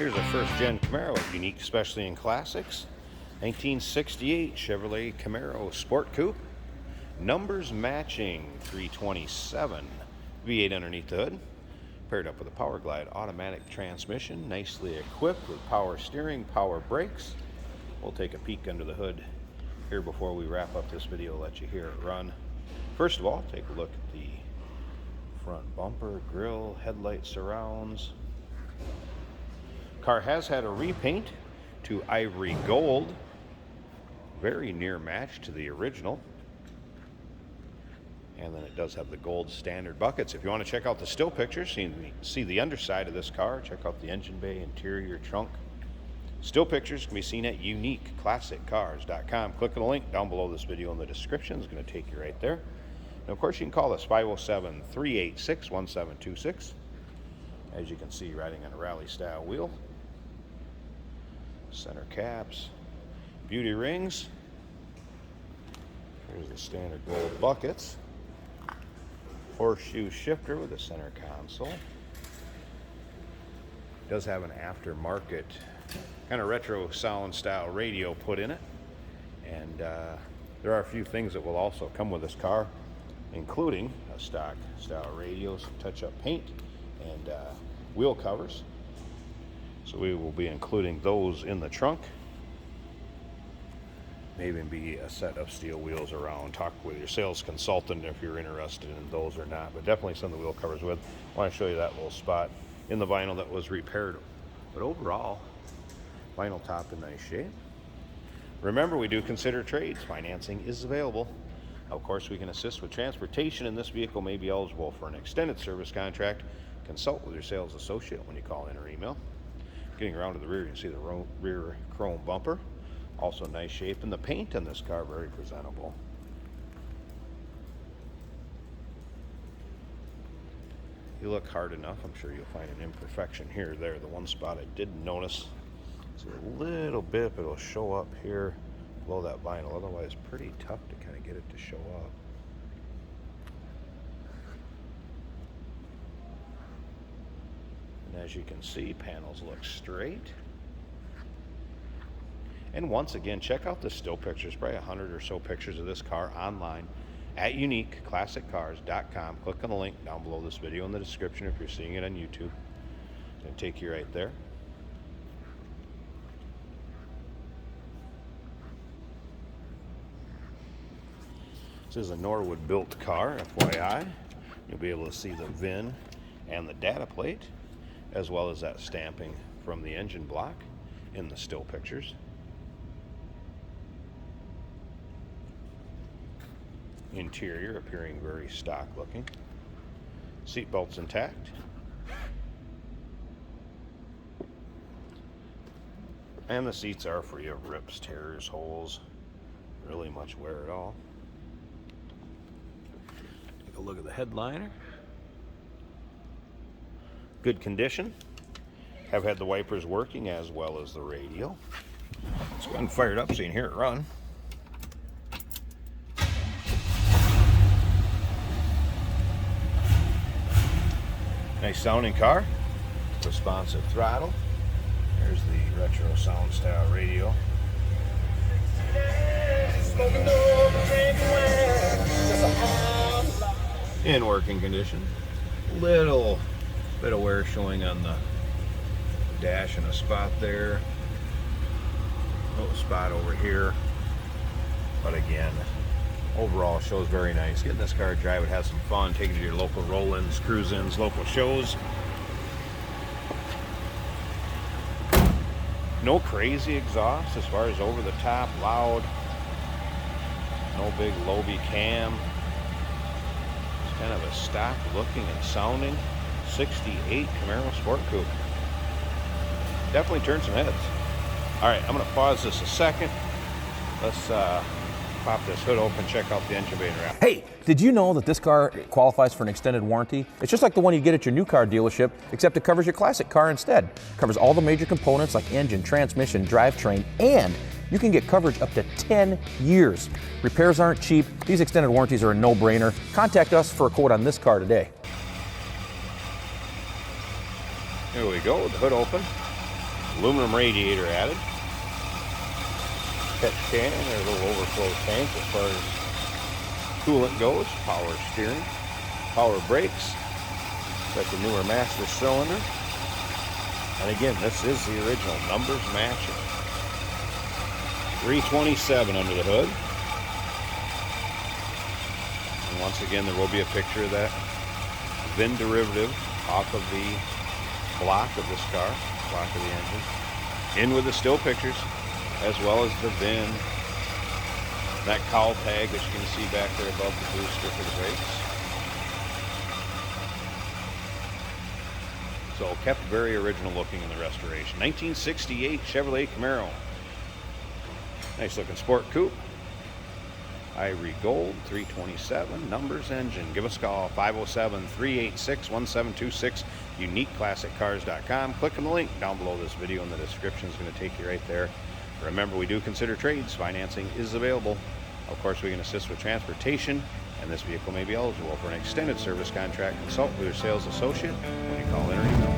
Here's a first-gen Camaro, unique especially in classics. 1968 Chevrolet Camaro Sport Coupe. Numbers matching 327. V8 underneath the hood. Paired up with a Power Glide automatic transmission. Nicely equipped with power steering, power brakes. We'll take a peek under the hood here before we wrap up this video, let you hear it run. First of all, take a look at the front bumper, grille, headlight surrounds. Car has had a repaint to ivory gold. Very near match to the original. And then it does have the gold standard buckets. If you want to check out the still pictures, see the underside of this car, check out the engine bay, interior, trunk. Still pictures can be seen at uniqueclassiccars.com. Click on the link down below this video in the description. It's going to take you right there. And of course, you can call us 507-386-1726. As you can see, riding on a rally style wheel. Center caps, beauty rings. Here's the standard gold buckets. Horseshoe shifter with a center console. It does have an aftermarket kind of retro sound style radio put in it. And there are a few things that will also come with this car, including a stock style radio, some touch-up paint, and wheel covers. So we will be including those in the trunk. Maybe be a set of steel wheels around. Talk with your sales consultant if you're interested in those or not, but definitely some of the wheel covers with. I want to show you that little spot in the vinyl that was repaired. But overall, vinyl top in nice shape. Remember, we do consider trades. Financing is available. Of course, we can assist with transportation, and this vehicle may be eligible for an extended service contract. Consult with your sales associate when you call in or email. Getting around to the rear, you can see the rear chrome bumper. Also nice shape, and the paint on this car very presentable. You look hard enough, I'm sure you'll find an imperfection here or there. The one spot I did notice is a little bit, but it'll show up here below that vinyl. Otherwise, pretty tough to kind of get it to show up. And as you can see, panels look straight. And once again, check out the still pictures, probably 100 or so pictures of this car online at uniqueclassiccars.com. Click on the link down below this video in the description if you're seeing it on YouTube. It's going to take you right there. This is a Norwood built car, FYI. You'll be able to see the VIN and the data plate, as well as that stamping from the engine block in the still pictures. Interior appearing very stock looking. Seat belts intact. And the seats are free of rips, tears, holes, really much wear at all. Take a look at the headliner. Good condition. Have had the wipers working as well as the radio. Let's go ahead and fire it up so you can hear it run. Nice sounding car, responsive throttle. There's the retro sound style radio. In working condition. Little bit of wear showing on the dash and a spot there. Little spot over here. But again, overall shows very nice. Get in this car, drive it, have some fun, take it to your local roll-ins, cruise-ins, local shows. No crazy exhaust as far as over the top, loud. No big Lobe cam. It's kind of a stock looking and sounding 68 Camaro Sport Coupe. Definitely turned some heads. All right, I'm going to pause this a second. Let's pop this hood open, check out the engine bay and wrap. Hey, did you know that this car qualifies for an extended warranty? It's just like the one you get at your new car dealership, except it covers your classic car instead. It covers all the major components like engine, transmission, drivetrain, and you can get coverage up to 10 years. Repairs aren't cheap. These extended warranties are a no-brainer. Contact us for a quote on this car today. Here we go, the hood open. Aluminum radiator added. Catch can or a little overflow tank as far as coolant goes. Power steering. Power brakes. Got the newer master cylinder. And again, this is the original, numbers matching. 327 under the hood. And once again, there will be a picture of that VIN derivative off of the block of this car, block of the engine. In with the still pictures, as well as the VIN. That cowl tag that you can see back there above the booster for the brakes. So kept very original looking in the restoration. 1968 Chevrolet Camaro. Nice looking sport coupe. Ivory gold, 327, numbers engine. Give us a call, 507-386-1726, uniqueclassiccars.com. Click on the link down below this video and the description is going to take you right there. Remember, we do consider trades. Financing is available. Of course, we can assist with transportation, and this vehicle may be eligible for an extended service contract. Consult with your sales associate when you call in or email.